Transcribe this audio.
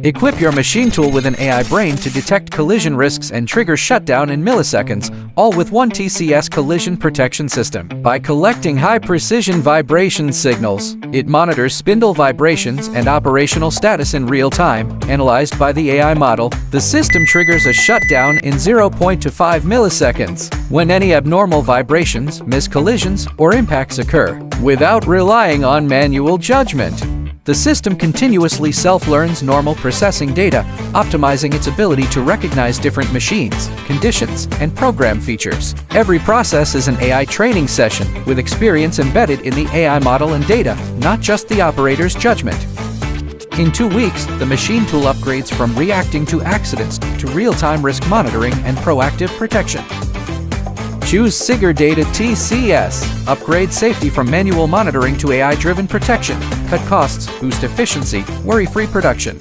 Equip your machine tool with an AI brain to detect collision risks and trigger shutdown in milliseconds, all with one TCS collision protection system. By collecting high-precision vibration signals, it monitors spindle vibrations and operational status in real time. Analyzed by the AI model, the system triggers a shutdown in 0.25 milliseconds when any abnormal vibrations, miscollisions, or impacts occur, without relying on manual judgment. The system continuously self-learns normal processing data, optimizing its ability to recognize different machines, conditions, and program features. Every process is an AI training session, with experience embedded in the AI model and data, not just the operator's judgment. In 2 weeks, the machine tool upgrades from reacting to accidents to real-time risk monitoring and proactive protection. Choose SIGER Data TCS. Upgrade safety from manual monitoring to AI-driven protection. Cut costs, boost efficiency, worry-free production.